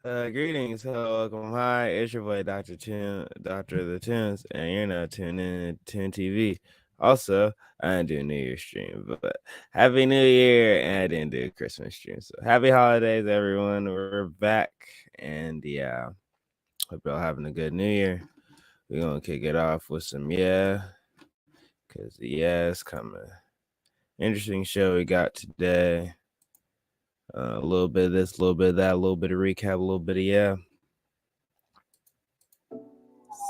Greetings, hello, welcome, hi, it's your boy Doctor the Tunes, and you're now tuned in to Tune TV. Also, I didn't do a New Year's stream, but Happy New Year, and I didn't do a Christmas stream. So happy holidays, everyone. We're back, and yeah, hope y'all having a good New Year. We're gonna kick it off with some because the it's coming. Interesting show we got today. A little bit of this, a little bit of that, a little bit of recap, a little bit of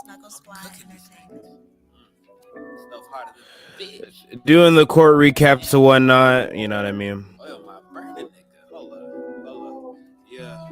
Snuggle Squad Entertainment. Stuff harder than a bitch. doing the court recaps and whatnot. You know what I mean? Oh, my burning nigga. Hold up. Yeah.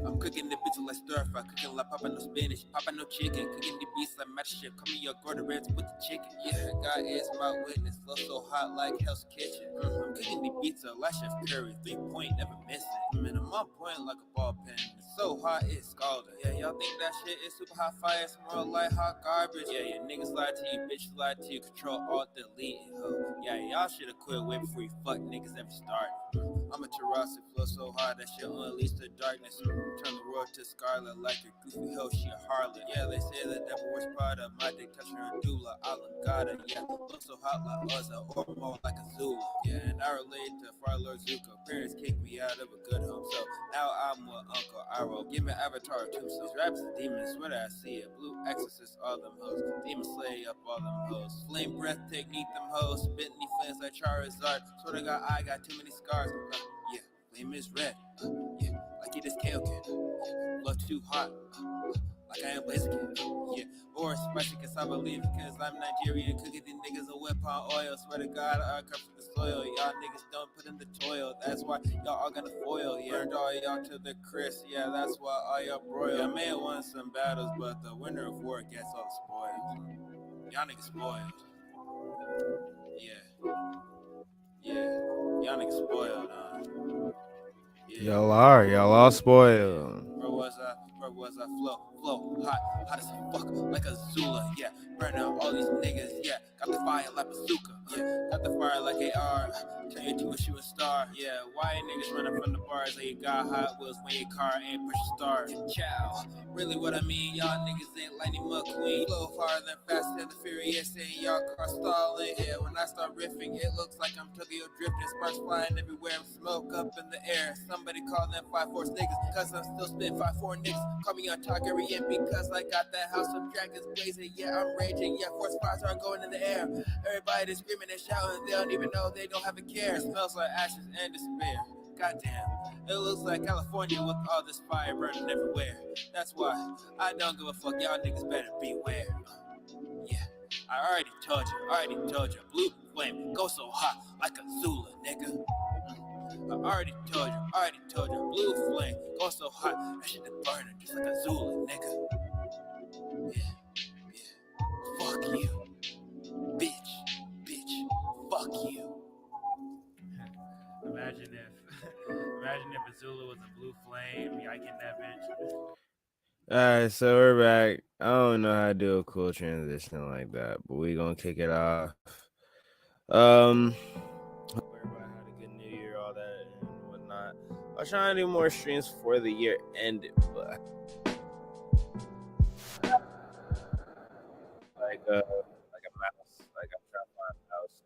I'm cooking the bitch like stir fry. Cooking like Papa no spinach. Papa no chicken. Cooking the beats like match shit. Call me your Gordon Ramsay with the chicken. Yeah, God is my witness. Flow so hot like Hell's Kitchen. I'm cooking the pizza like Chef Curry. 3-point, never missing. Man, I'm on point like a ball pen. It's so hot, it's scalding. Yeah, y'all think that shit is super hot fire. It's more like hot garbage. Yeah, niggas lie to you, bitches lie to you. Control, alt, delete, ho. Yeah, y'all should've quit way before you fuck niggas ever started. I'm a Tarasi, flow so hard that shit unleash the darkness. Turn the world to scarlet like your goofy hoe, she a harlot. Yeah, they say the devil wears Prada. My dick touching her doula, Alangada. Yeah, flow so hot like Uzza, or more like a Zula. Yeah, and I relate to Far Lord Zuko. Parents kicked me out of a good home, so now I'm with Uncle Iroh. Give me Avatar tombstones. Raps and demons, swear that I see it. Blue exorcist, all them hoes. Demon slay up all them hoes. Flame breath, technique them hoes. Spit me flames like Charizard. Swear to God, I got too many scars. Yeah, flame is red. Yeah, like it is Kaoken. Love too hot. Like I am Blaziken. Yeah, or spicy cassava leaf because I'm Nigerian. Cooking these niggas a whip on oil. Swear to God, I come from the soil. Y'all niggas don't put in the toil. That's why y'all all gonna foil. Yeah, turned all y'all to the Chris. Yeah, that's why all y'all broil. I may have won some battles, but the winner of war gets all the spoils. Y'all niggas spoiled. Yeah. Y'all niggas spoiled, Yeah. Y'all all spoiled. Where was I? Flow, hot as fuck, like a Zula, yeah. Burn out all these niggas, yeah. Got the fire like bazooka, yeah. Got the fire like AR. Turn you to a shooting star, yeah. Why niggas running from the bars like you got Hot Wheels when your car ain't push start? Ciao. Really what I mean, y'all niggas ain't Lightning McQueen. Flow harder than Fast and the Furious, and y'all car stalling. Yeah, when I start riffing, it looks like I'm Tokyo drifting. Sparks flying everywhere, smoke up in the air. Somebody call them 5-4 niggas, cause I'm still spitting 5-4 niggas. Call me on Targaryen because I got that House of Dragons blazing. Yeah, I'm raging. Yeah, force fires are going in the air. Everybody is screaming and shouting. They don't even know they don't have a care. It smells like ashes and despair. Goddamn, it looks like California with all this fire burning everywhere. That's why I don't give a fuck. Y'all niggas better beware. Yeah, I already told you. Blue flame go so hot like a Zula, nigga. I already told you. Blue flame go so hot that shit is burning just like a Zula, nigga. Yeah. Fuck you, bitch. Fuck you. Imagine if Azula was a blue flame. Yeah, I get that bitch. Alright, so we're back. I don't know how to do a cool transition like that, but we gonna kick it off. Hope everybody had a good New Year, all that and whatnot. I was trying to do more streams before the year ended, but like a mouse. Like I'm trying to find a mouse.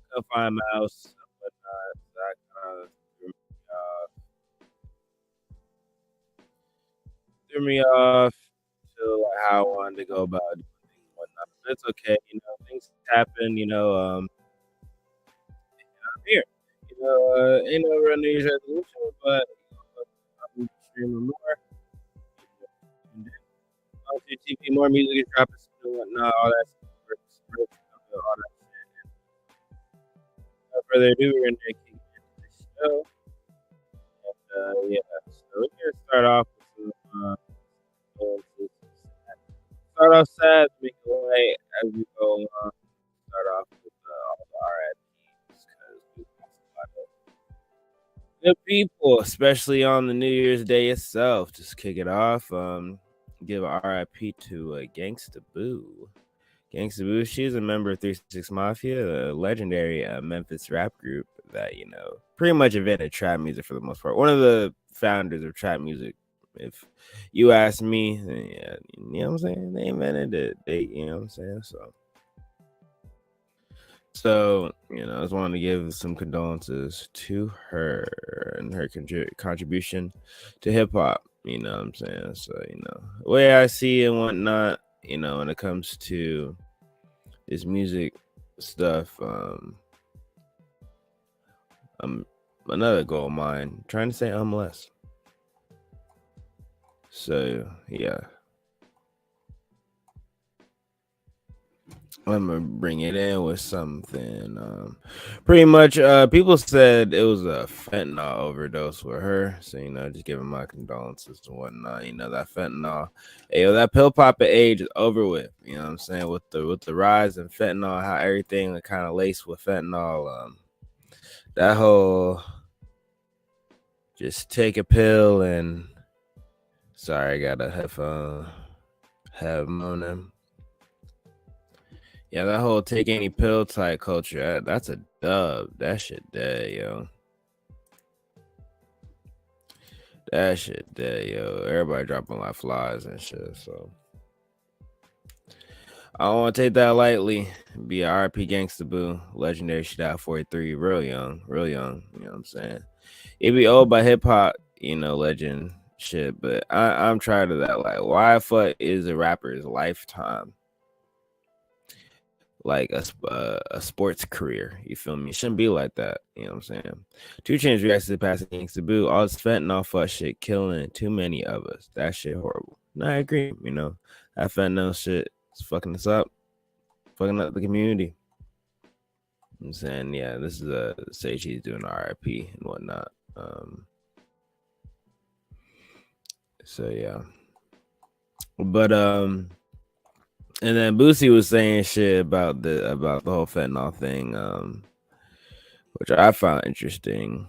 Couldn't find a mouse and whatnot. So that kind of threw me off to like how I wanted to go about doing things and whatnot. But it's okay, things happen, I'm here. Ain't no real New Year's resolution, but I'm streaming more. On TV, more music is dropping soon and whatnot, all that stuff. All that shit. Without further ado, we're gonna kick into the show. And yeah, so we're gonna start off with some start off sad, make it light as we go on. Start off with all the RIPs because we lost a lot of good people, especially on the New Year's Day itself. Just kick it off. Give a RIP to Gangsta Boo. Gangsta Boo, she's a member of 3 6 Mafia, a legendary Memphis rap group that, pretty much invented trap music for the most part. One of the founders of trap music. If you ask me, then yeah, you know what I'm saying? They invented it. You know what I'm saying? So, you know, I just wanted to give some condolences to her and her contribution to hip hop. You know what I'm saying? So, you know, the way I see and whatnot, you know, when it comes to this music stuff, another goal of mine, trying to say less. So, yeah. I'm gonna bring it in with something. Pretty much, people said it was a fentanyl overdose with her. So, you know, just giving my condolences and whatnot. You know, that fentanyl, hey, yo, that pill popping age is over with. You know what I'm saying? With the rise in fentanyl, how everything kind of laced with fentanyl. That whole just take a pill and sorry, I got a headphone on them. Yeah, that whole take any pill type culture, that's a dub. That shit dead, yo. That shit dead, yo. Everybody dropping like flies and shit, so I don't want to take that lightly. Be a RP Gangsta Boo. Legendary shit out 43. Real young. You know what I'm saying? It be old by hip hop, you know, legend shit, but I'm tired of that. Like, why fuck is a rapper's lifetime like a sports career? You feel me? It shouldn't be like that. You know what I'm saying? 2 Chainz reacts to the passing Gangsta Boo. All this fentanyl fuck shit killing too many of us. That shit horrible. No, I agree. You know, that fentanyl shit is fucking us up. Fucking up the community. I'm saying, yeah, this is a Sage, he's doing RIP and whatnot. So yeah. But and then Boosie was saying shit about the whole fentanyl thing, which I found interesting.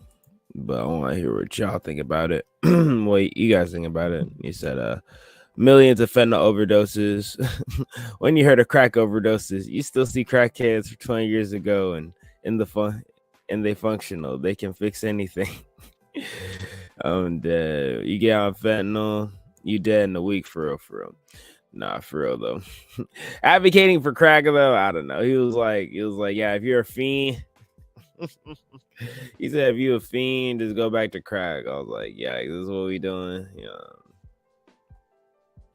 But I want to hear what y'all think about it. What you guys think about it? You said millions of fentanyl overdoses. When you heard of crack overdoses, you still see crackheads from 20 years ago and they functional. They can fix anything. You get on fentanyl, you dead in a week, for real. Nah, for real though. Advocating for crack though, I don't know. He was like, yeah, if you're a fiend, he said, if you're a fiend, just go back to crack. I was like, yeah, this is what we doing. You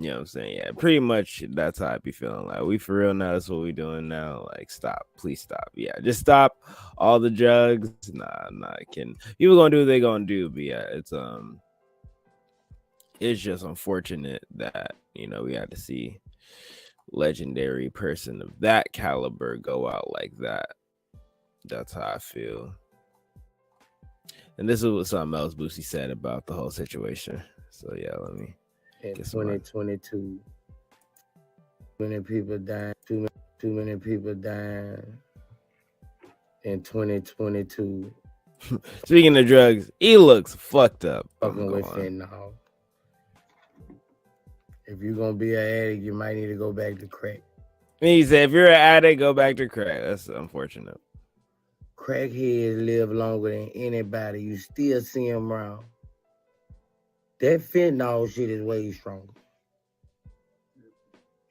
know what I'm saying? Yeah, pretty much that's how I be feeling. Like, we for real now, that's what we doing now. Like, stop, please stop. Yeah, just stop all the drugs. Nah, kidding. People gonna do what they gonna do, but yeah, it's just unfortunate that, you know, we had to see legendary person of that caliber go out like that. That's how I feel. And this is what something else Boosie said about the whole situation. So yeah, let me in 2022, too many people dying. Too many people dying in 2022. Speaking of drugs, he looks fucked up. Fucking with fentanyl. If you're gonna be an addict, you might need to go back to crack. He said, if you're an addict, go back to crack. That's unfortunate. Crackheads live longer than anybody. You still see them around. That fentanyl shit is way stronger.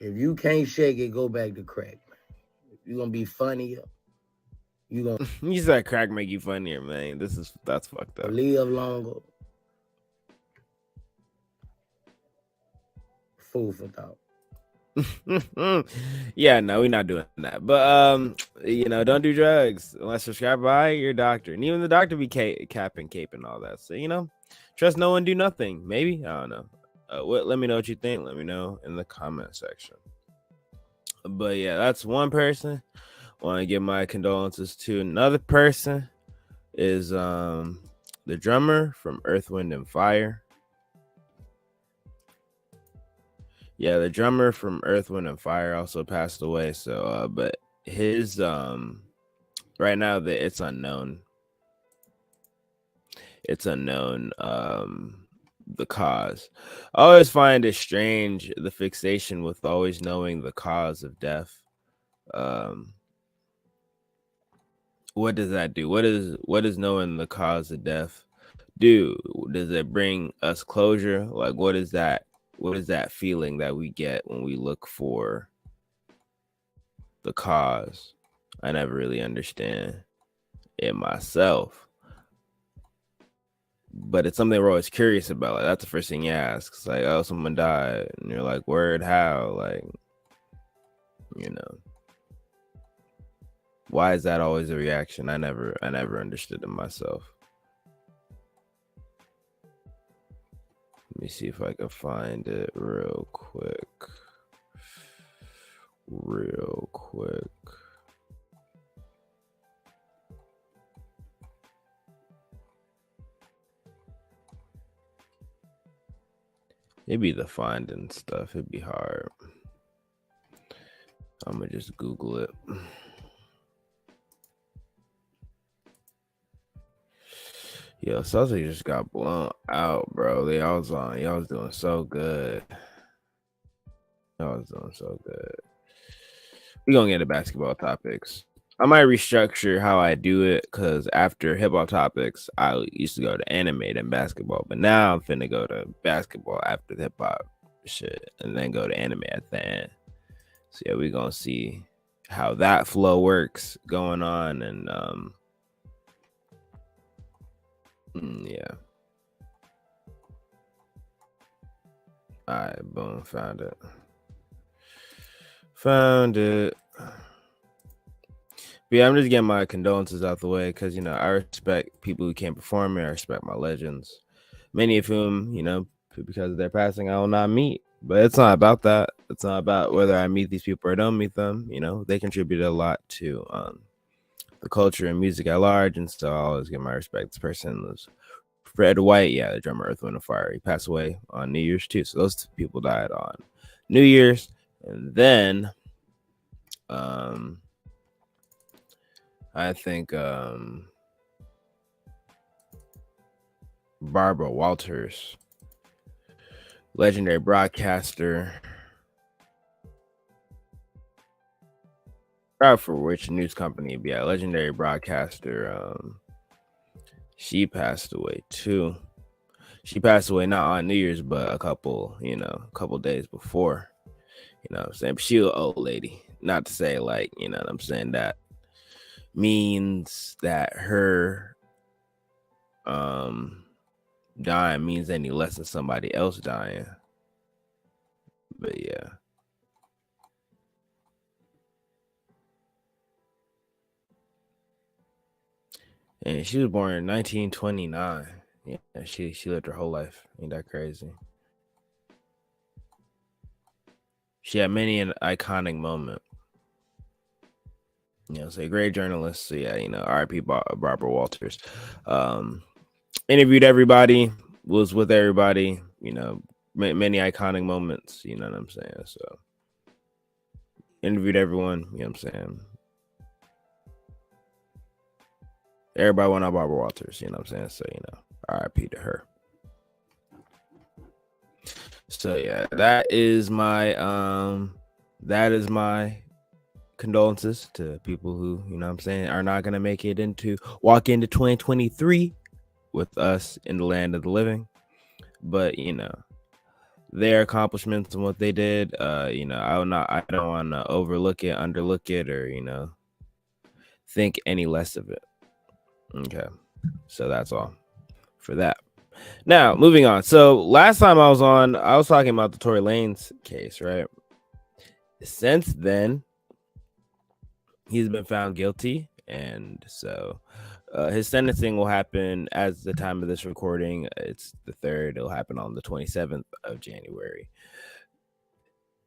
If you can't shake it, go back to crack. If you're gonna be funnier, you gonna you said crack make you funnier, man. That's fucked up. Live longer. Food for thought. Yeah, no, we're not doing that. But you know, don't do drugs unless prescribed by your doctor. And even the doctor be capping, caping, all that. So, you know, trust no one, do nothing. Maybe, I don't know. Let me know what you think. Let me know in the comment section. But yeah, that's one person. Want to give my condolences to. Another person is the drummer from Earth, Wind, and Fire. Yeah, the drummer from Earth, Wind, and Fire also passed away. So, but his right now it's unknown. It's unknown. The cause. I always find it strange, the fixation with always knowing the cause of death. What does that do? What is knowing the cause of death do? Does it bring us closure? Like, what is that? What is that feeling that we get when we look for the cause? I never really understand it myself, but it's something we're always curious about. Like, that's the first thing you ask. It's like, oh, someone died, and you're like, word, how? Like, you know, why is that always a reaction? I never understood it myself. Let me see if I can find it real quick. It'd be the finding stuff. It'd be hard. I'm gonna just Google it. Yo, Celtics just got blown out, bro. Y'all was doing so good. Y'all was doing so good. We gonna get to basketball topics. I might restructure how I do it because after hip hop topics, I used to go to anime and basketball, but now I'm finna go to basketball after the hip hop shit, and then go to anime at the end. So yeah, we gonna see how that flow works going on, and yeah. All right, boom, found it. But yeah, I'm just getting my condolences out the way because, you know, I respect people who can't perform and I respect my legends. Many of whom, you know, because of their passing, I will not meet. But it's not about that. It's not about whether I meet these people or don't meet them. You know, they contributed a lot to the culture and music at large. And so I always give my respect. This person was Fred White, yeah, the drummer Earth, Wind & Fire. He passed away on New Year's too. So those two people died on New Year's. And then I think Barbara Walters, legendary broadcaster. Proud for which news company, but yeah, legendary broadcaster. She passed away too. She passed away not on New Year's, but a couple days before. You know what I'm saying? But she was an old lady. Not to say like, you know what I'm saying, that means that her dying means any less than somebody else dying. But yeah. And she was born in 1929. Yeah, she lived her whole life. Ain't that crazy? She had many an iconic moment. You know, so a great journalist. So yeah, you know, R.I.P. Barbara Walters. Interviewed everybody, was with everybody. You know, many iconic moments. You know what I'm saying? So interviewed everyone. You know what I'm saying? Everybody went on Barbara Walters. You know what I'm saying? So you know, R.I.P. to her. So yeah, that is my condolences to people who, you know what I'm saying, are not gonna make it walk into 2023 with us in the land of the living. But you know, their accomplishments and what they did, you know, I don't want to overlook it, underlook it, or, you know, think any less of it. Okay, so that's all for that. Now, moving on. So last time I was on, I was talking about the Tory Lanez case, right? Since then, he's been found guilty, and so his sentencing will happen as the time of this recording. It's the 3rd. It'll happen on the 27th of January.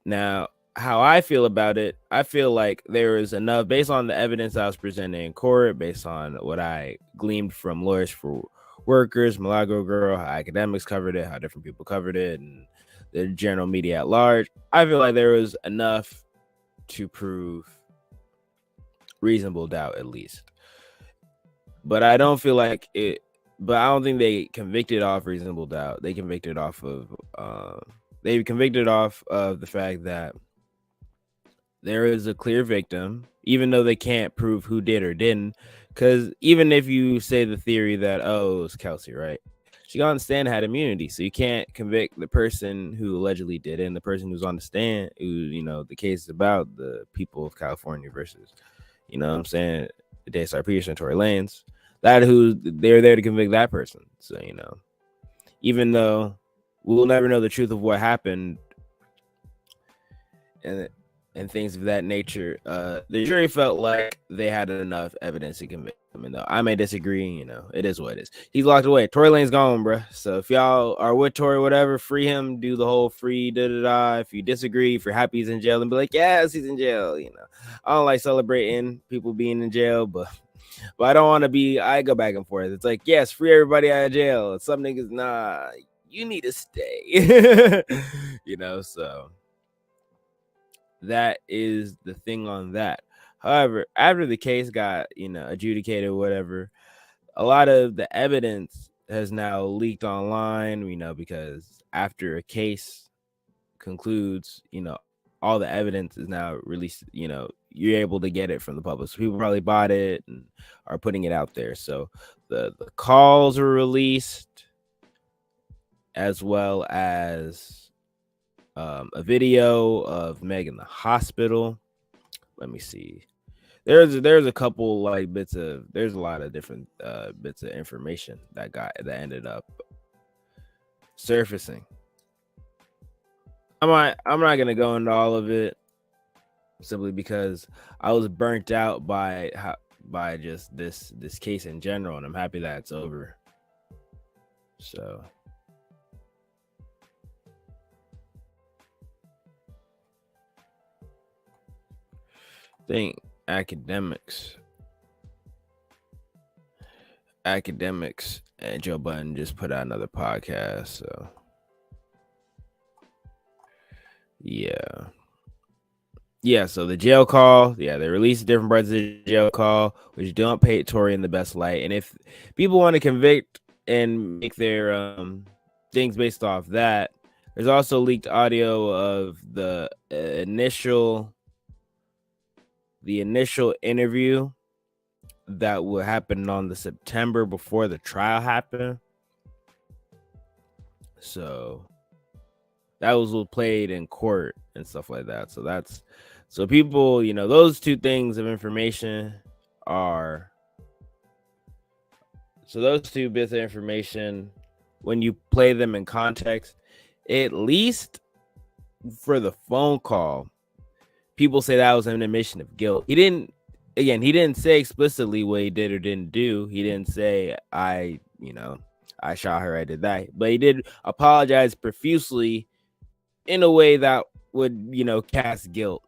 Now, how I feel about it, I feel like there is enough, based on the evidence I was presenting in court, based on what I gleaned from Lawyers for Workers, Milagro Girl, how academics covered it, how different people covered it, and the general media at large. I feel like there was enough to prove reasonable doubt, at least. But I don't feel like it. But I don't think they convicted off reasonable doubt. They convicted off of the fact that there is a clear victim, even though they can't prove who did or didn't. Because even if you say the theory that, oh, it was Kelsey, right? she got on the stand and had immunity. So you can't convict the person who allegedly did it and the person who's on the stand, who, you know, the case is about the people of California versus, you know what I'm saying, Daystar Peterson, Tory Lanez. That who they're there to convict that person. So, you know, even though we'll never know the truth of what happened and things of that nature, the jury felt like they had enough evidence to convict him. And though I may disagree, you know, it is what it is. He's locked away. Tory Lane's gone, bro. So if y'all are with Tory, whatever, free him. Do the whole free da-da-da. If you disagree, if you're happy he's in jail, and be like, yes, he's in jail. You know, I don't like celebrating people being in jail, but I don't want to be. I go back and forth. It's like, yes, free everybody out of jail. Some niggas, nah, you need to stay. You know, so that is the thing on that. However, after the case got, you know, adjudicated or whatever, a lot of the evidence has now leaked online, you know, because after a case concludes, you know, all the evidence is now released, you know, you're able to get it from the public. So people probably bought it and are putting it out there. So the calls were released, as well as a video of Meg in the hospital. Let me see. There's a couple like bits of, there's a lot of different bits of information that ended up surfacing. I'm not gonna go into all of it simply because I was burnt out by just this case in general, and I'm happy that it's over. So I think academics and Joe Budden just put out another podcast. So yeah, so the jail call, they released different parts of the jail call, which don't paint Tory in the best light. And if people want to convict and make their things based off that, there's also leaked audio of the initial interview that will happen on the September before the trial happened. So that was played in court and stuff like that. So people, you know, those two things of information are, so those two bits of information, when you play them in context, at least for the phone call, people say that was an admission of guilt. He didn't say explicitly what he did or didn't do. He didn't say, I shot her, I did that. But he did apologize profusely in a way that would, you know, cast guilt.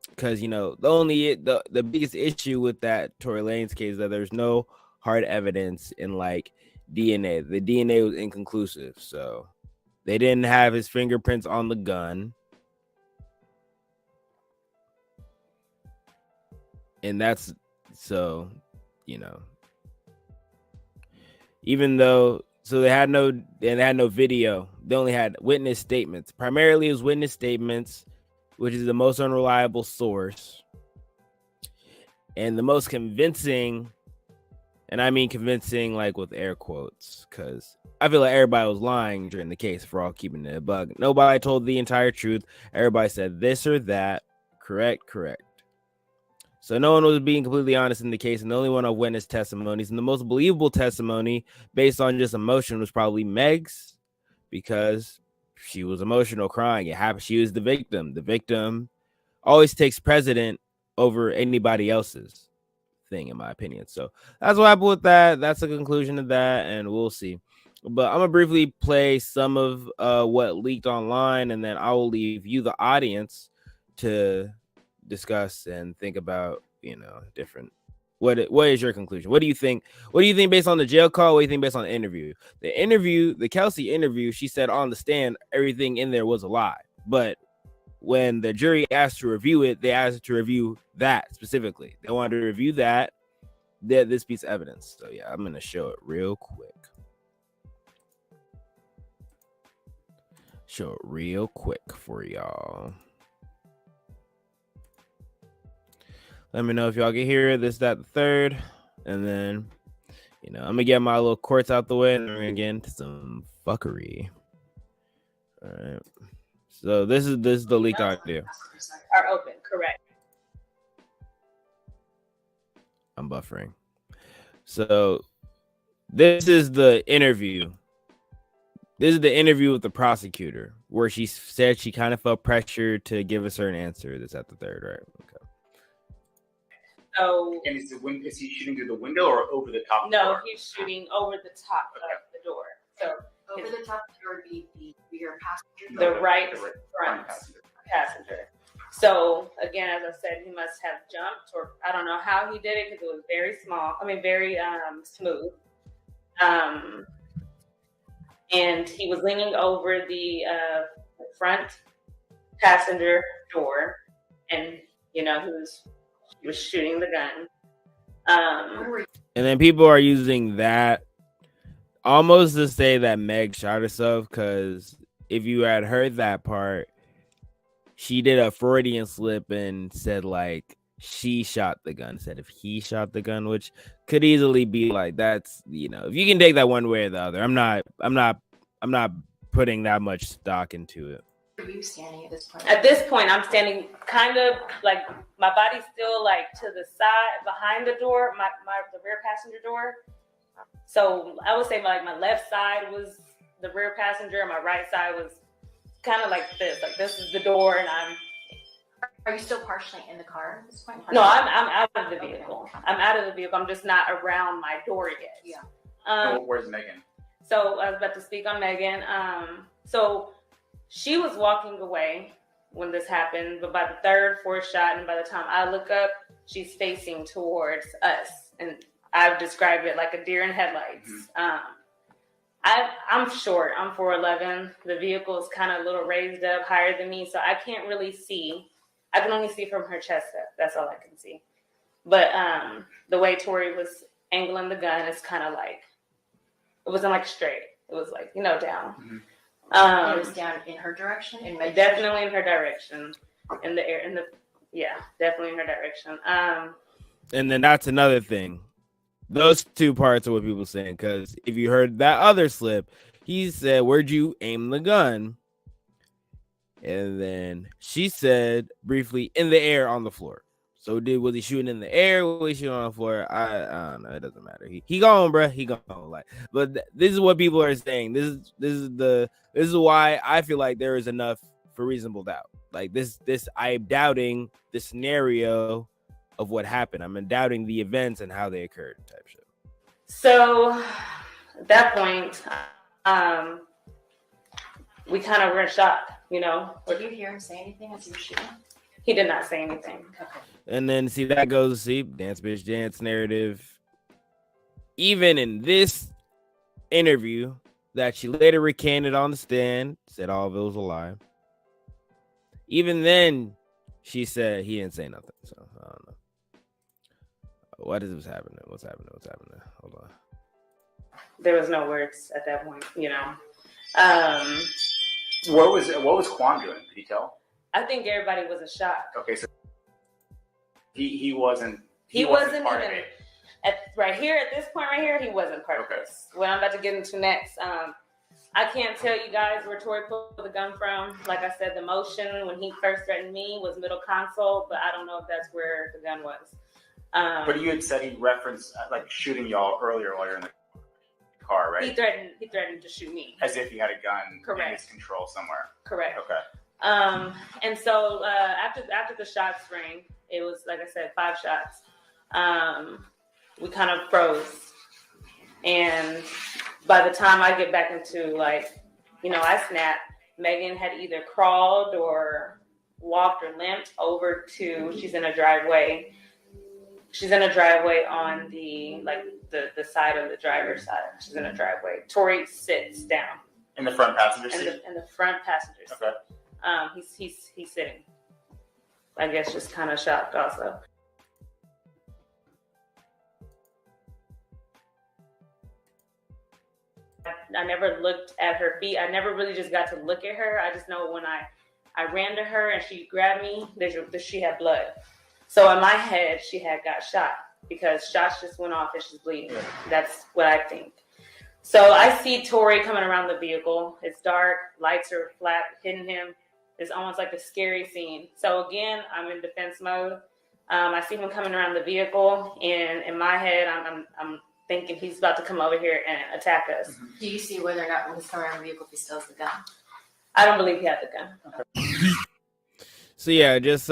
Because, you know, the biggest issue with that Tory Lanez case is that there's no hard evidence in like DNA. The DNA was inconclusive. So they didn't have his fingerprints on the gun. And that's, so, you know, even though, so they had no video. They only had witness statements. Primarily it was witness statements, which is the most unreliable source and the most convincing. And I mean convincing, like with air quotes, because I feel like everybody was lying during the case, for all keeping it a bug. Nobody told the entire truth. Everybody said this or that. Correct. So no one was being completely honest in the case, and the only one of witness testimonies, and the most believable testimony based on just emotion was probably Meg's, because she was emotional, crying. It happened. She was the victim. The victim always takes precedent over anybody else's thing, in my opinion. So that's what happened with that. That's the conclusion of that, and we'll see. But I'm gonna briefly play some of what leaked online, and then I will leave you, the audience, to discuss and think about, you know, different. What is your conclusion? What do you think? What do you think based on the jail call? What do you think based on the interview? The Kelsey interview, she said on the stand everything in there was a lie. But when the jury asked to review it, they asked to review that specifically. They wanted to review this piece of evidence. So yeah, I'm gonna show it real quick. For y'all. Let me know if y'all can hear this, that, the third, and then I'm gonna get my little courts out the way and we're gonna get into some fuckery. All right. So this is the leaked audio. Are open, correct. I'm buffering. So this is the interview. This is the interview with the prosecutor where she said she kind of felt pressured to give a certain answer. That's at the third, right? Okay. So And is he shooting through the window or over the top of the no, door? he's shooting over the top of the door. So Over the top of the door would be the rear passenger. the right front passenger. passenger. So again, as I said, he must have jumped, or I don't know how he did it because it was very small. I mean, very smooth. And he was leaning over the front passenger door, and he was shooting the gun. And then people are using that almost to say that Meg shot herself, because if you had heard that part, she did a Freudian slip and said like she shot the gun instead of he shot the gun, which could easily be like that's if you can take that one way or the other. I'm not putting that much stock into it. Where are you standing at this point? At this point, I'm standing kind of like my body's still like to the side behind the door, the rear passenger door. So I would say like my left side was the rear passenger, and my right side was kind of like this. Like this is the door, and Are you still partially in the car at this point? I'm out of the vehicle. I'm out of the vehicle. I'm just not around my door yet. Yeah. Where's Megan? So I was about to speak on Megan. So she was walking away when this happened, but by the third, fourth shot, and by the time I look up, she's facing towards us, and I've described it like a deer in headlights. I'm short. I'm 4'11". The vehicle is kind of a little raised up, higher than me, so I can't really see. I can only see from her chest up. That's all I can see. But the way Tori was angling the gun is kind of like, it wasn't like straight. It was like, down. It was down in her direction? Definitely in her direction. In the air, definitely in her direction. And then that's another thing. Those two parts are what people saying, because if you heard that other slip, he said, "Where'd you aim the gun?" And then she said briefly, "In the air on the floor." So was he shooting in the air? Was he shooting on the floor? I don't know. It doesn't matter. He gone, bro. He gone. Like, but this is what people are saying. This is why I feel like there is enough for reasonable doubt. Like this I'm doubting the scenario of what happened. I'm doubting the events and how they occurred, type shit. So at that point, we kind of were in shock, Did you hear him say anything as he was shooting? He did not say anything. Okay. And then that goes to dance bitch dance narrative. Even in this interview that she later recanted on the stand, said all of it was a lie. Even then, she said he didn't say nothing. So I don't know. What is happening? What's happening? Hold on. There was no words at that point, What was Quan doing? Could you tell? I think everybody was in shock. Okay, so he wasn't. He wasn't part even of it. right here at this point right here. He wasn't part of this. What I'm about to get into next. I can't tell you guys where Tori pulled the gun from. Like I said, the motion when he first threatened me was middle console, but I don't know if that's where the gun was. But you had said he referenced like shooting y'all earlier while you're in the car, right? He threatened to shoot me. As if he had a gun Correct. in his control somewhere. Correct. Okay. And so after the shots rang, it was like I said, 5 shots. We kind of froze, and by the time I get back into I snapped. Megan had either crawled or walked or limped over to. She's in a driveway. She's in a driveway on the side of the driver's side. She's in a driveway. Tori sits down In the front passenger seat? in the front passenger seat. Okay. He's sitting. I guess just kind of shocked also. I never looked at her feet. I never really just got to look at her. I just know when I ran to her and she grabbed me, she had blood. So in my head, she had got shot. because shots just went off and she's bleeding. That's what I think. So I see Tory coming around the vehicle. It's dark, lights are flat, hitting him. It's almost like a scary scene. So again, I'm in defense mode. I see him coming around the vehicle, and in my head, I'm thinking he's about to come over here and attack us. Do you see whether or not when he's coming around the vehicle if he still has the gun? I don't believe he had the gun. So yeah, just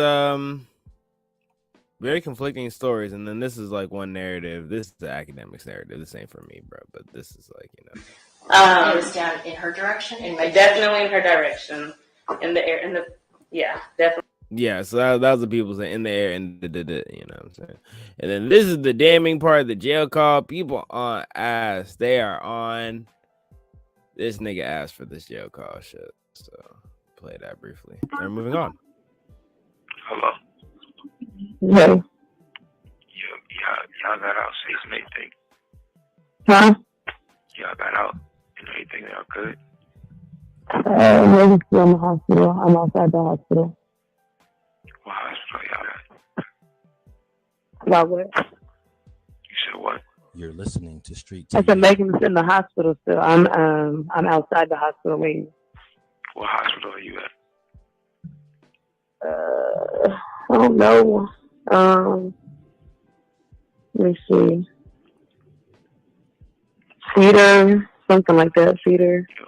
very conflicting stories, and then this is like one narrative. This is the academics narrative. This ain't for me, bro. But this is like, you know. It was down in her direction? Definitely in her direction. In the air, yeah, definitely. Yeah, so that was the people saying in the air and you know what I'm saying. And then this is the damning part, the jail call. People on ass. They are on this nigga asked for this jail call shit. So play that briefly. They're moving on. Hello. Hey. Y'all got out safe and everything. Huh? Y'all got out and everything. Y'all good? Maybe still in the hospital. I'm outside the hospital. What hospital y'all at? About what? You said what? You're listening to Street I TV. said Megan's in the hospital still. I'm outside the hospital waiting. What hospital are you at? I don't know. Let me see. Cedar, something like that. Cedar. Yo,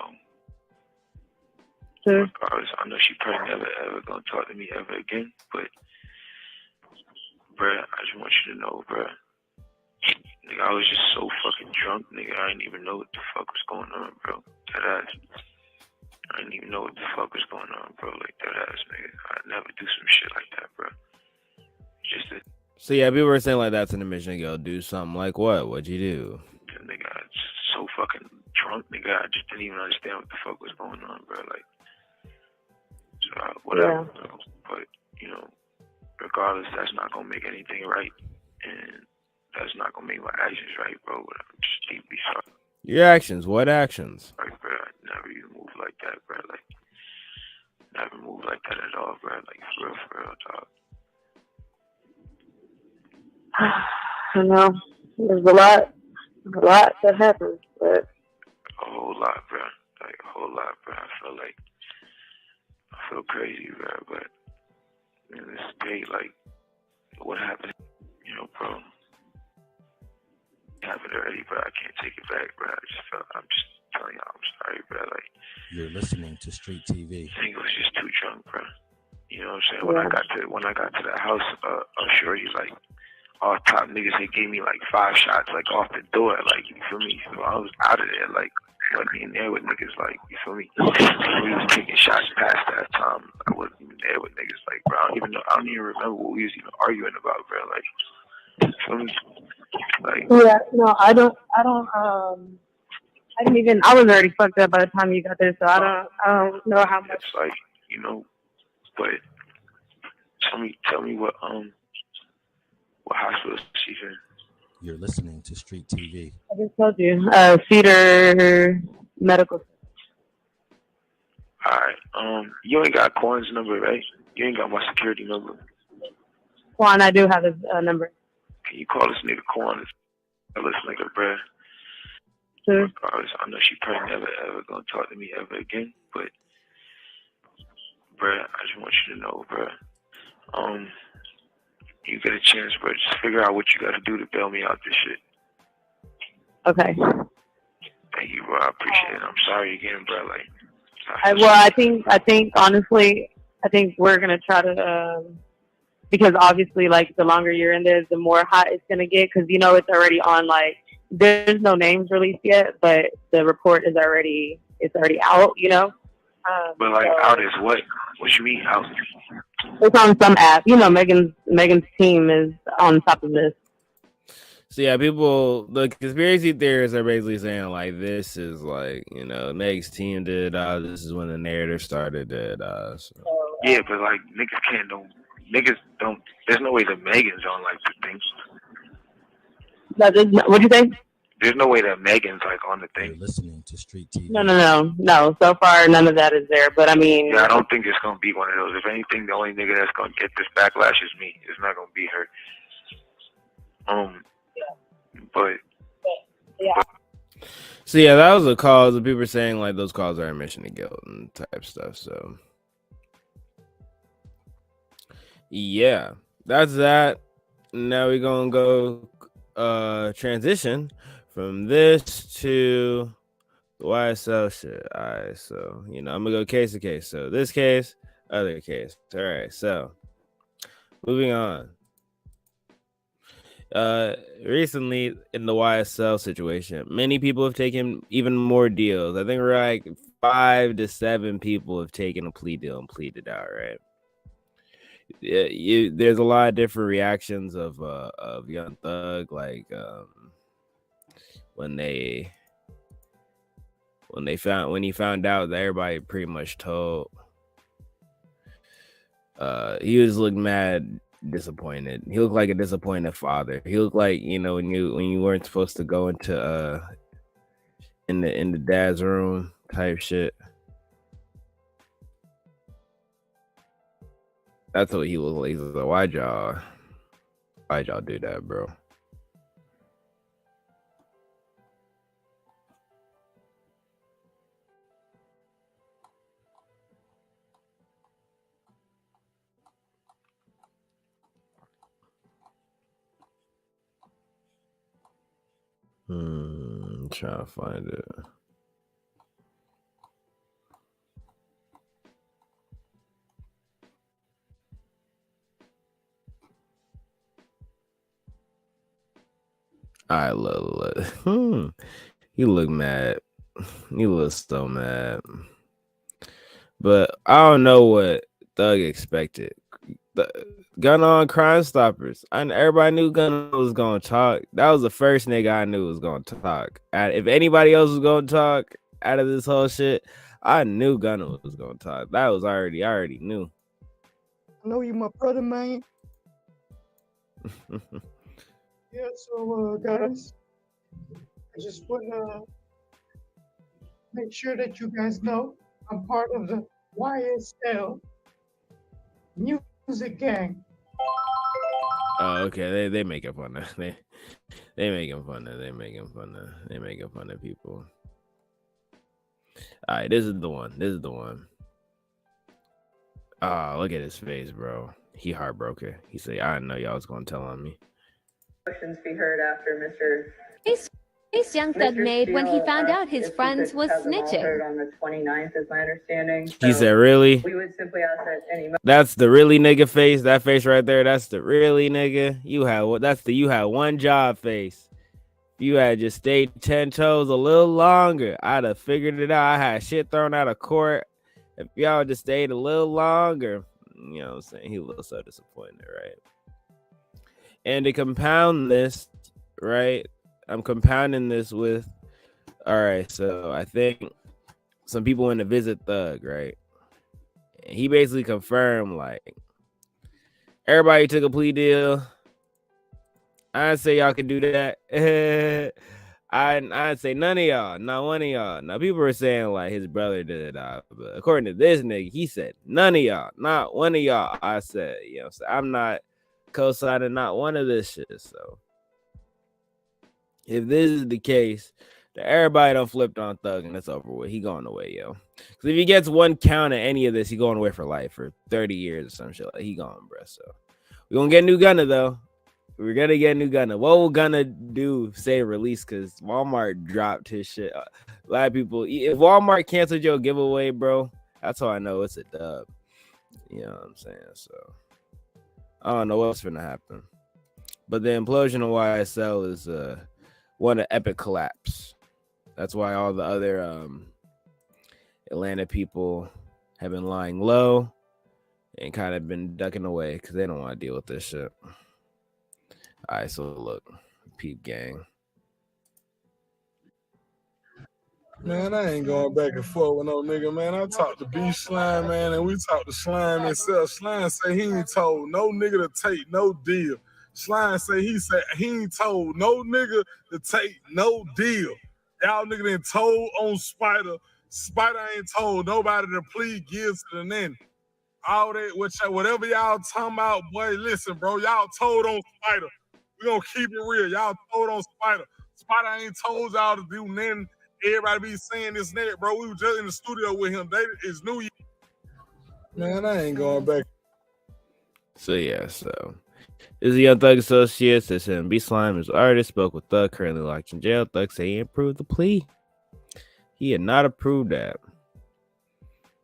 Sure. regardless, I know she probably never ever gonna talk to me ever again, but bruh, I just want you to know, bruh. Nigga, I was just so fucking drunk, nigga. I didn't even know what the fuck was going on, bro. That ass. I didn't even know what the fuck was going on, bro. Like that ass, nigga. I'd never do some shit like that, bro. Just that, So yeah, people were saying like that's an admission. Go do something. Like what? What'd you do? nigga, I was just so fucking drunk, nigga. I just didn't even understand what the fuck was going on, bro. Like, so whatever, bro. But you know, regardless, that's not gonna make anything right, and that's not gonna make my actions right, bro. But I'm just deeply sorry. Your actions. What actions? Like, bro, I never even moved like that, bro. Like, never moved like that at all, bro. Like, for real, dog. I know. There's a lot that happens, but A whole lot, bro. Like, a whole lot, bro. I feel crazy, bro. But in this day, like, what happened, you know, bro. It happened already, bro. I can't take it back, bro. I'm just telling y'all, I'm sorry, bro. Like, You're listening to Street TV. I think I was just too drunk, bro. You know what I'm saying? When I got to the house, shorty, like, all top niggas, they gave me like 5 shots, like off the door, like, you feel me? So I was out of there, like, wasn't even there with niggas, like, you feel me? We was taking shots past that time. I wasn't even there with niggas, like, bro. I don't even remember what we was even arguing about, bro. Like, you feel me? Like, yeah, no, I was already fucked up by the time you got there, so I don't know how much. it's like, you know, but tell me what hospital she's in. You're listening to Street TV. I just told you, Cedar Medical. Alright, you ain't got Quan's number, right? You ain't got my security number. Juan, I do have his number. Can you call this nigga Quan? This nigga, bruh. Sure. Regardless, I know she probably never ever gonna talk to me ever again, but bruh, I just want you to know, bruh. You get a chance, bruh, just figure out what you gotta do to bail me out this shit. Okay. Thank you, bro. I appreciate it. I'm sorry again, bro. Like, I think honestly, I think we're gonna try to, because obviously, like, the longer you're in there, the more hot it's gonna get. Because you know it's already on. Like, there's no names released yet, but the report is already out. You know. But like, so, out is what? What you mean out? It's on some app. You know, Megan's team is on top of this. So yeah, the conspiracy theorists are basically saying like this is like, you know, Meg's team did this is when the narrative started so. Yeah, but like niggas don't. There's no way that Megan's on like the thing. What'd you say? There's no way that Megan's like on the thing. You're listening to Street TV. No. So far, none of that is there. But I mean, Yeah, I don't think it's gonna be one of those. If anything, the only nigga that's gonna get this backlash is me. It's not gonna be her. But Yeah. So yeah, that was a cause of people saying like those calls are admission to guilt and type stuff. So yeah, that's that. Now we're gonna go transition from this to the YSL shit. All right, so I'm gonna go case to case. So this case, other case. All right, so moving on. Recently in the YSL situation, many people have taken even more deals. I think we're like 5 to 7 people have taken a plea deal and pleaded out, right? There's a lot of different reactions of Young Thug, like when he found out that everybody pretty much told, he was looking mad disappointed. He looked like a disappointed father. He looked like, when you weren't supposed to go into in the dad's room type shit. That's what he looked like. He's like, why'd y'all do that, bro? Trying to find it. I look. He looked mad. He looks so mad. But I don't know what Thug expected. The Gun on Crime Stoppers. Everybody knew Gun was gonna talk. That was the first nigga I knew was gonna talk. If anybody else was gonna talk out of this whole shit, I knew Gunna was gonna talk. I already knew. I know you my brother, man. Yeah, so guys, I just wanna make sure that you guys know I'm part of the YSL Music Gang. Oh, okay. They making fun of they making fun of people. All right, this is the one. Oh, look at his face, bro. He heartbroken. He said, I didn't know y'all was gonna tell on me. Questions be heard after Mr. Face Young Thug made when he found out his friends was snitching. Heard on the 29th is my understanding. He said, really? We would simply ask that any. That's the really nigga face. That face right there. That's the really nigga. You had one job face. If you had just stayed 10 toes a little longer, I'd have figured it out. I had shit thrown out of court. If y'all just stayed a little longer, you know what I'm saying? He was so disappointed, right? And to compound this, right? I'm compounding this with, all right, so I think some people went to visit Thug, right? And he basically confirmed, like, everybody took a plea deal. I'd say y'all can do that. I'd say none of y'all, not one of y'all. Now, people were saying, like, his brother did it, but according to this nigga, he said, none of y'all, not one of y'all. I said, so I'm not co-signing not one of this shit, so. If this is the case, that everybody done flipped on Thug and it's over with, he going away, yo. Because if he gets one count of any of this, he going away for life for 30 years or some shit. Like, he gone, bro. So we're going to get a new Gunna, though. We're going to get a new Gunna. What will Gunna do, say release? Because Walmart dropped his shit. A lot of people, if Walmart canceled your giveaway, bro, that's how I know it's a dub. You know what I'm saying? So I don't know what's going to happen. But the implosion of YSL is one epic collapse. That's why all the other Atlanta people have been lying low and kind of been ducking away because they don't want to deal with this shit. All right, so look, Peep Gang. Man, I ain't going back and forth with no nigga, man. I talked to B Slime, man, and we talked to Slime himself. Slime say he ain't told no nigga to take no deal. Slime say he ain't told no nigga to take no deal. Y'all nigga done told on Spider. Spider ain't told nobody to plead guilty to nothing. All that, whatever y'all talking about, boy, listen, bro. Y'all told on Spider. We gonna keep it real. Y'all told on Spider. Spider ain't told y'all to do nothing. Everybody be saying this and that, bro. We were just in the studio with him. It's New Year. Man, I ain't going back. So yeah, so this is Young Thug Associates. This is B Slime, his artist, spoke with Thug, currently locked in jail. Thug say he approved the plea. He had not approved that.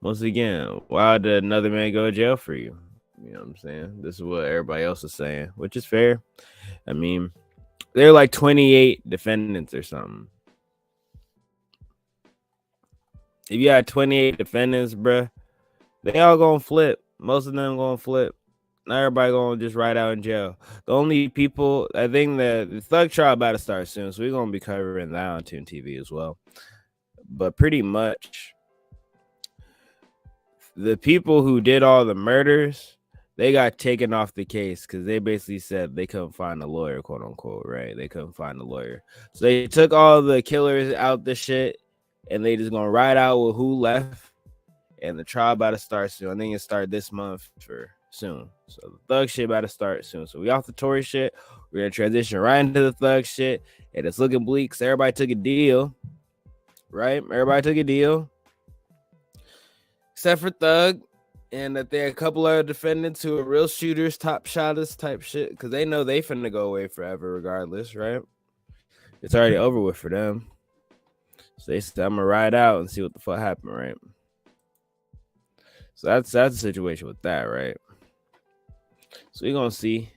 Once again, why did another man go to jail for you? You know what I'm saying? This is what everybody else is saying, which is fair. I mean, there are like 28 defendants or something. If you had 28 defendants, bruh, they all gonna flip. Most of them gonna flip. Not everybody gonna just ride out in jail. The only people, I think that the Thug trial about to start soon, so we're gonna be covering that on Tune TV as well. But pretty much, the people who did all the murders, they got taken off the case because they basically said they couldn't find a lawyer, quote unquote, right? They couldn't find a lawyer. So they took all the killers out the shit, and they just gonna ride out with who left. And the trial about to start soon. I think it start this month for soon. So the Thug shit about to start soon. So we off the Tory shit. We're gonna transition right into the Thug shit. And it's looking bleak. So everybody took a deal. Right? Everybody took a deal. Except for Thug. And that there are a couple other defendants who are real shooters, top shotters type shit. Because they know they finna go away forever regardless, right? It's already over with for them. So they said, I'm gonna ride out and see what the fuck happened, right? So that's the situation with that, right? So we're gonna see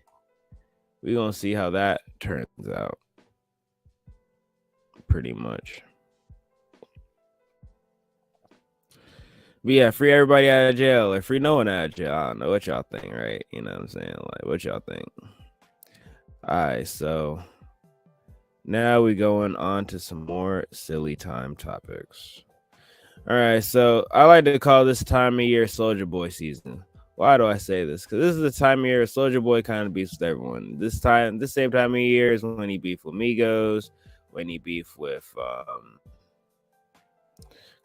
how that turns out. Pretty much. But yeah, free everybody out of jail or free no one out of jail. I don't know what y'all think, right? You know what I'm saying? Like, what y'all think? Alright, so now we going on to some more silly time topics. All right, so I like to call this time of year Soulja Boy season. Why do I say this? Because this is the time of year Soulja Boy kind of beefs with everyone. This same time of year is when he beef with Migos, when he beef with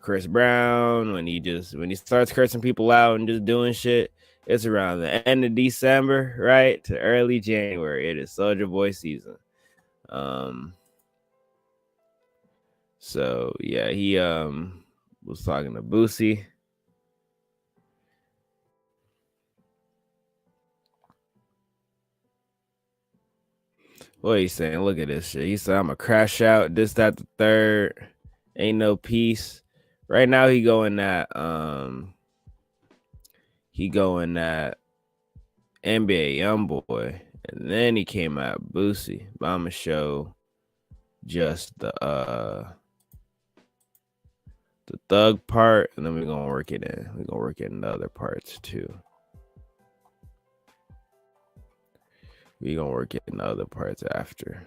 Chris Brown, when he starts cursing people out and just doing shit. It's around the end of December, right, to early January. It is Soulja Boy season. So yeah, he was talking to Boosie. What he's saying? Look at this shit. He said, I'm gonna crash out, this, that, the third. Ain't no peace. Right now he going that NBA Youngboy. And then he came out Boosie. But I'm gonna show just the Thug part, and then we're gonna work it in. We're gonna work in the other parts too. We're gonna work it in the other parts after.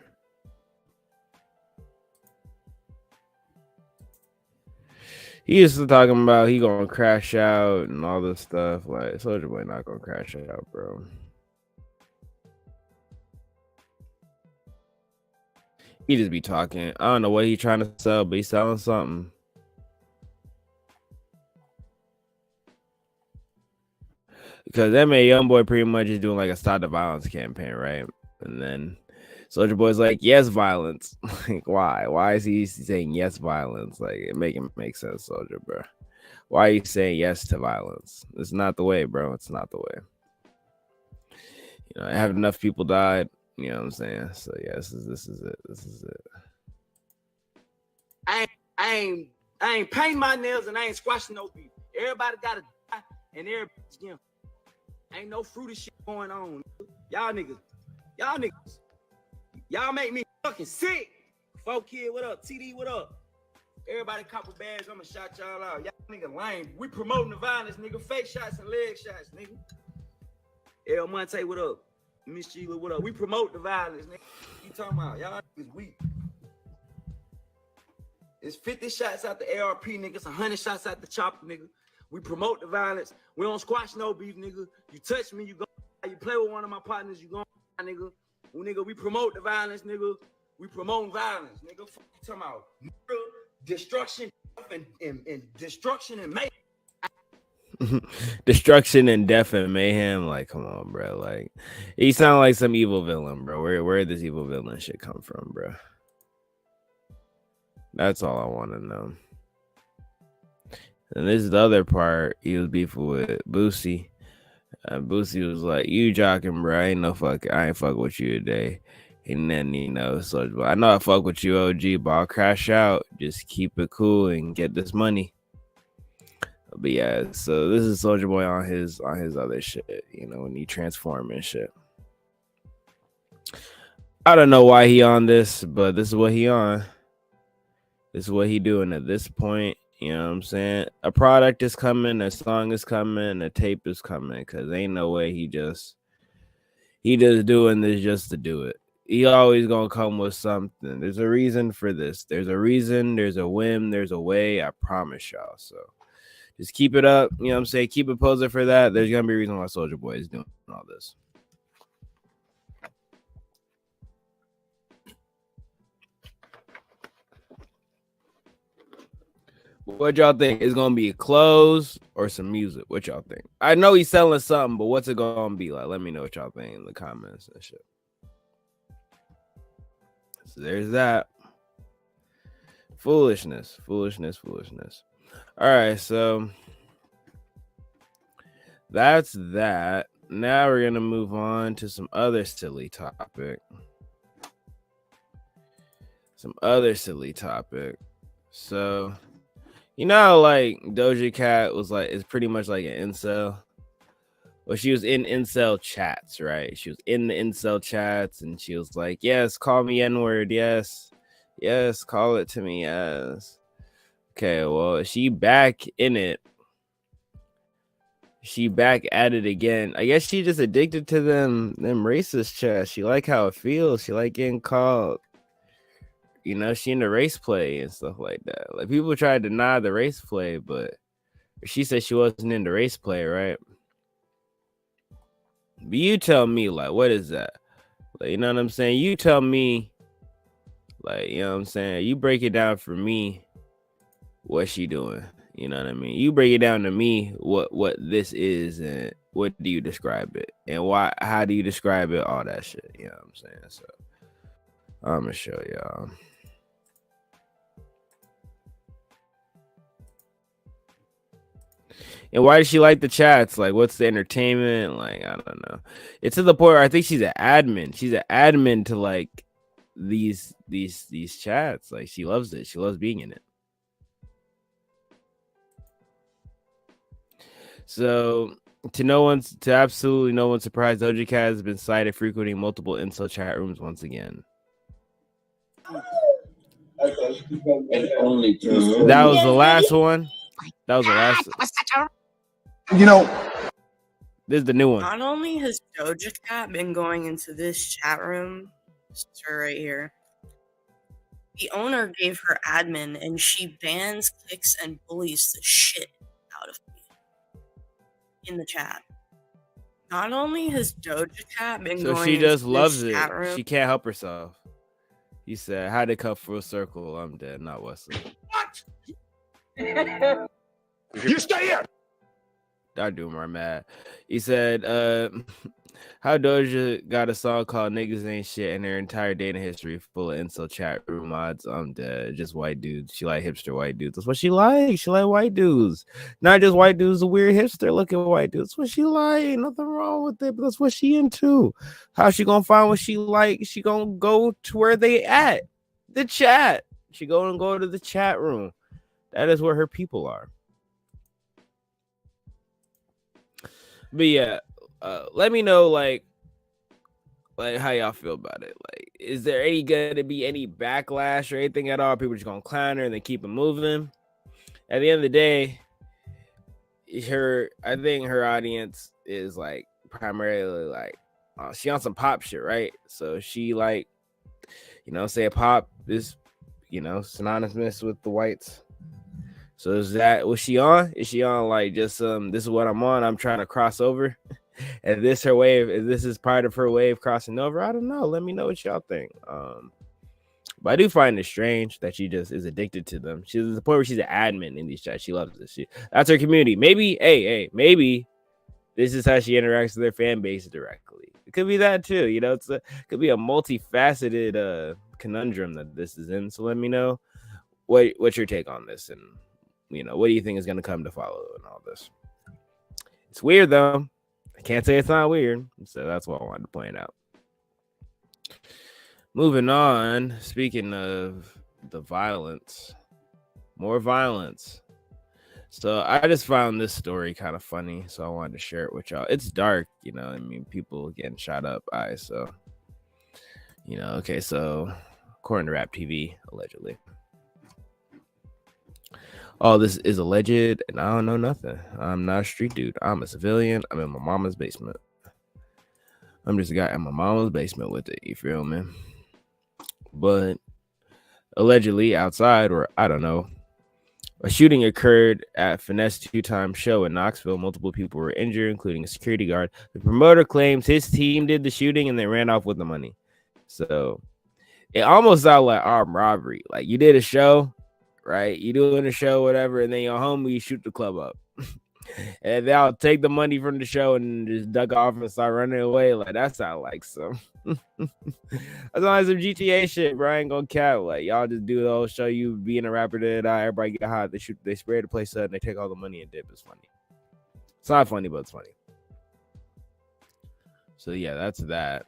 He used to talking about he gonna crash out and all this stuff. Like, Soulja Boy not gonna crash out, bro. He just be talking. I don't know what he trying to sell, but he's selling something. Because NBA Youngboy pretty much is doing like a Stop the Violence campaign, right? And then Soulja Boy's like, yes, violence. Like, why? Why is he saying yes, violence? Like, it make sense, Soulja, bro. Why are you saying yes to violence? It's not the way, bro. It's not the way. You know, I have enough people died. You know what I'm saying? So yeah, this is it. This is it. I ain't painting my nails and I ain't squashing no beef. Everybody gotta die and everybody's getting. Ain't no fruity shit going on. Y'all niggas. Y'all make me fucking sick. 4Kid, what up? TD, what up? Everybody copper bags, I'ma shout y'all out. Y'all nigga lame. We promoting the violence, nigga. Fake shots and leg shots, nigga. El Monte, what up? Miss Sheila, what up? We promote the violence, nigga. You talking about? Y'all niggas weak. It's 50 shots out the ARP, nigga. It's 100 shots out the chopper, nigga. We promote the violence. We don't squash no beef, nigga. You touch me, you go. You play with one of my partners, you go, nigga. Well, nigga, we promote the violence, nigga. We promote violence, nigga. Fuck you talking about? Destruction and destruction and mayhem. Destruction and death and mayhem. Like, come on, bro. Like, he sound like some evil villain, bro. Where did this evil villain shit come from, bro? That's all I want to know. And this is the other part. He was beefing with Boosie. Boosie was like, "You jocking, bro? I ain't fuck with you today." And then, you know, so I know I fuck with you, OG, but I'll crash out. Just keep it cool and get this money. But yeah, so this is Soulja Boy on his other shit, you know, when he transform and shit. I don't know why he on this, but this is what he on. This is what he doing at this point. You know what I'm saying? A product is coming, a song is coming, a tape is coming, because ain't no way he just doing this just to do it. He always gonna come with something. There's a reason for this. There's a reason, there's a whim, there's a way. I promise y'all. So just keep it up. You know what I'm saying? Keep it posing for that. There's gonna be a reason why Soulja Boy is doing all this. What y'all think? Is gonna be clothes or some music? What y'all think? I know he's selling something, but what's it gonna be like? Let me know what y'all think in the comments and shit. So there's that. Foolishness. All right, so that's that. Now we're gonna move on to some other silly topic. So, you know, like Doja Cat was like, it's pretty much like an incel. Well, she was in incel chats, right? She was in the incel chats, and she was like, "Yes, call me N-word. Yes, call it to me. Yes." Okay, well, she back in it. She back at it again. I guess she just addicted to them racist chats. She like how it feels. She like getting called. You know, she into race play and stuff like that. Like, people try to deny the race play, but she said she wasn't into race play, right? But you tell me, like, what is that? Like, you know what I'm saying? You tell me, like, you know what I'm saying? You break it down for me, what she doing. You know what I mean? You break it down to me, what this is, and what do you describe it? And why? How do you describe it? All that shit. You know what I'm saying? So, I'm going to show y'all. And why does she like the chats? Like, what's the entertainment? Like, I don't know. It's to the point where I think she's an admin. She's an admin to like these chats. Like, she loves it. She loves being in it. So, to absolutely no one's surprise, Doja Cat has been cited frequenting multiple incel chat rooms once again. That was the last one. You know, this is the new one. Not only has Doja Cat been going into this chat room, this is her right here, the owner gave her admin and she bans, kicks, and bullies the shit out of me in the chat. Not only has Doja Cat been So going she just into loves this it. chat room, She can't help herself. He said, "How to cut full circle? I'm dead, not Wesley." you stay here. Dr. Doom are mad. He said, how Doja got a song called Niggas Ain't Shit and her entire dating history full of incel chat room mods. I'm dead. Just white dudes. She like hipster white dudes. That's what she likes. She like white dudes. Not just white dudes, a weird hipster looking white dudes. That's what she like. Nothing wrong with it, but that's what she into. How she gonna find what she like? She gonna go to where they at. The chat. She gonna go to the chat room. That is where her people are. But yeah, let me know like how y'all feel about it. Like, is there gonna be any backlash or anything at all? People just gonna clown her and then keep it moving. At the end of the day, I think her audience is like primarily like she on some pop shit, right? So she like, you know, say pop is, you know, synonymous with the whites. So is that what she on? Is she on like just this is what I'm on? I'm trying to cross over. And this her wave? Is this is part of her wave crossing over? I don't know. Let me know what y'all think. But I do find it strange that she just is addicted to them. She's at the point where she's an admin in these chats. She loves this shit. That's her community. Maybe, maybe this is how she interacts with their fan base directly. It could be that too. You know, it could be a multifaceted conundrum that this is in. So let me know what's your take on this, and what do you think is going to come to follow in all this? It's weird though. I can't say it's not weird. So that's what I wanted to point out. Moving on, speaking of the violence, more violence. So I just found this story kind of funny, so I wanted to share it with y'all. It's dark, people getting shot up. So, okay, so according to Rap TV, allegedly. All this is alleged, and I don't know nothing. I'm not a street dude. I'm a civilian. I'm in my mama's basement. I'm just a guy in my mama's basement with it, you feel me? But allegedly outside, or I don't know, a shooting occurred at Finesse 2-Time show in Knoxville. Multiple people were injured, including a security guard. The promoter claims his team did the shooting and they ran off with the money. So it almost sounded like armed robbery. Like you did a show, right? You doing a show, whatever, and then your homie shoot the club up. And they'll take the money from the show and just duck off and start running away. Like that sounds like some that's like some GTA shit, bro. I ain't gonna cap. Like y'all just do the whole show, you being a rapper, everybody get hot, they spray the place up and they take all the money and dip. It's funny. It's not funny, but it's funny. So yeah, that's that.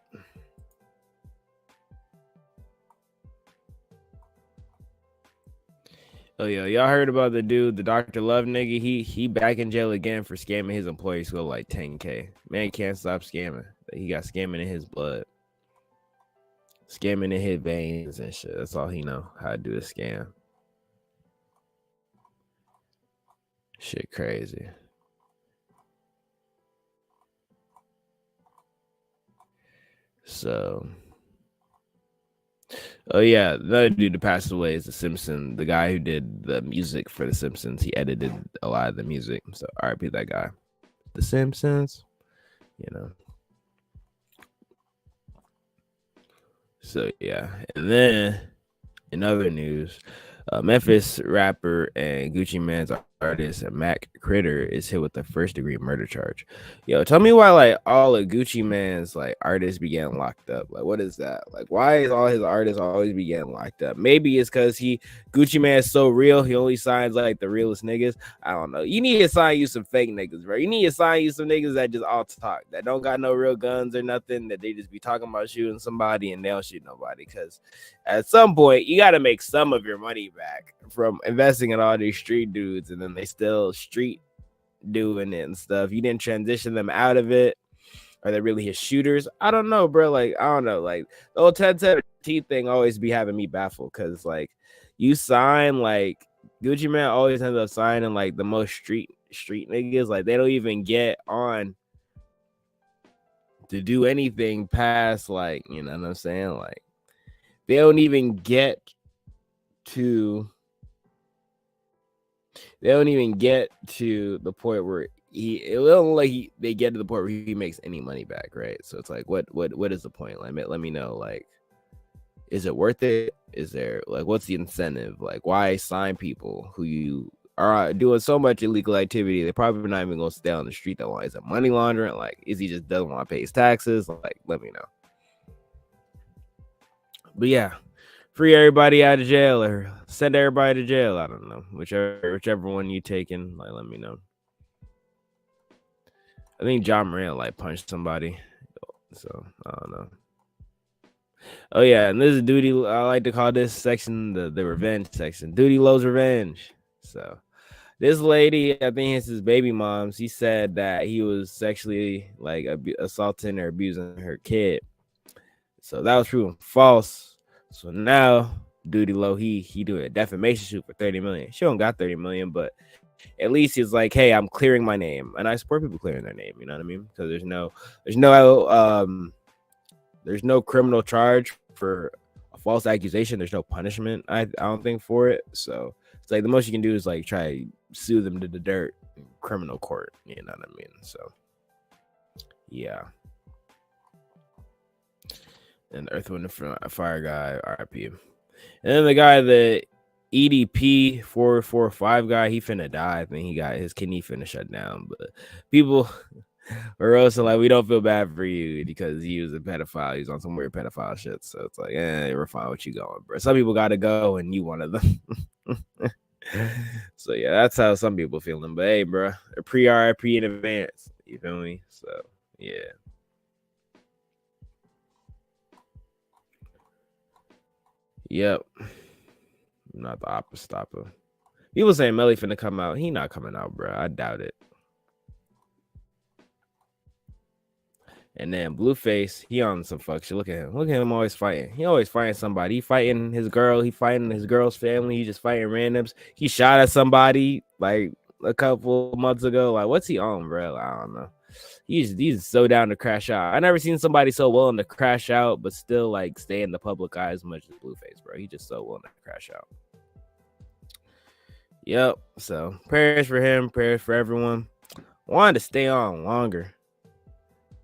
Oh yeah, y'all heard about the dude, the Dr. Love nigga? He back in jail again for scamming his employees for like 10K. Man can't stop scamming. He got scamming in his blood, scamming in his veins and shit. That's all he know how to do is scam. Shit crazy. So. Oh yeah, another dude that passed away is The Simpsons. The guy who did the music for The Simpsons. He edited a lot of the music. So RIP that guy. The Simpsons, So yeah, and then in other news, Memphis rapper and Gucci Mane's artist Mac Critter is hit with the first-degree murder charge. Yo, tell me why like all of Gucci Mane's like artists be getting locked up. Like, what is that? Like, why is all his artists always be getting locked up? Maybe it's because Gucci Mane is so real. He only signs like the realest niggas. I don't know. You need to sign you some fake niggas, bro. You need to sign you some niggas that just all talk, that don't got no real guns or nothing, that they just be talking about shooting somebody and they don't shoot nobody. Because at some point, you got to make some of your money back from investing in all these street dudes, and then they still street doing it and stuff. You didn't transition them out of it. Are they really his shooters? I don't know, bro. Like, I don't know. Like, the old 10-17 thing always be having me baffled, because like you sign, like Gucci Mane always ends up signing like the most street niggas. Like, they don't even get on to do anything past, like, you know what I'm saying? Like, they don't even get to the point where they get to the point where he makes any money back, right? So it's like, what is the point? Let me know, like, is it worth it? Is there, like, what's the incentive? Like, why sign people who you are doing so much illegal activity? They're probably not even gonna stay on the street that long. Is it money laundering? Like, is he just doesn't want to pay his taxes? Like, let me know. But yeah, free everybody out of jail or send everybody to jail. I don't know. Whichever one you taking, like, let me know. I think John Moran like punched somebody. So I don't know. Oh yeah, and this is Duty. I like to call this section the revenge section. Duty Lowe's revenge. So this lady, I think it's his baby mom, she said that he was sexually like assaulting or abusing her kid. So that was proven false. So now Duty Low, he doing a defamation suit for 30 million. She don't got 30 million, but at least he's like, hey, I'm clearing my name, and I support people clearing their name. You know what I mean? Because there's no criminal charge for a false accusation. There's no punishment, I don't think, for it. So it's like the most you can do is like try to sue them to the dirt in criminal court. You know what I mean? So yeah. And Earth, Wind, and Fire guy, RIP. And then the guy, the EDP 445 guy, he finna die. I think he got his kidney finna shut down. But people were also like, we don't feel bad for you because he was a pedophile. He was on some weird pedophile shit. So it's like, we're fine with you going, bro. Some people gotta go, and you one of them. So yeah, that's how some people feeling. But hey, bro, a pre-RIP in advance. You feel me? So yeah. Yep. Not the opera stopper. People saying Melly finna come out. He not coming out, bro. I doubt it. And then Blueface, he on some fuck shit. Look at him. Look at him always fighting. He always fighting somebody. He fighting his girl. He fighting his girl's family. He just fighting randoms. He shot at somebody like a couple months ago. Like, what's he on, bro? I don't know. He's so down to crash out. I never seen somebody so willing to crash out, but still like stay in the public eye as much as Blueface, bro. He just so willing to crash out. Yep. So prayers for him, prayers for everyone. Wanted to stay on longer,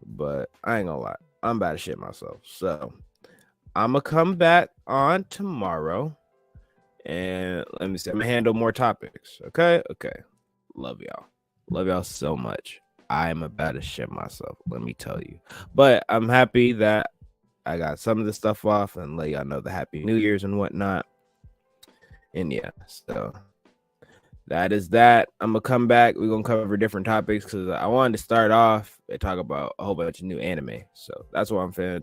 but I ain't gonna lie, I'm about to shit myself. So I'm gonna come back on tomorrow, and let me see. I'm gonna handle more topics. Okay. Love y'all so much. I'm about to shit myself, let me tell you. But I'm happy that I got some of the stuff off and let y'all know the Happy New Year's and whatnot. And yeah, so that is that. I'm gonna come back. We're gonna cover different topics because I wanted to start off and talk about a whole bunch of new anime. So that's what I'm finna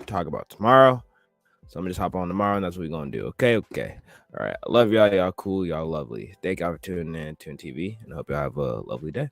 talk about tomorrow. So I'm gonna just hop on tomorrow, and that's what we're gonna do. Okay. All right. I love y'all. Y'all cool. Y'all lovely. Thank y'all for tuning in to TV, and I hope y'all have a lovely day.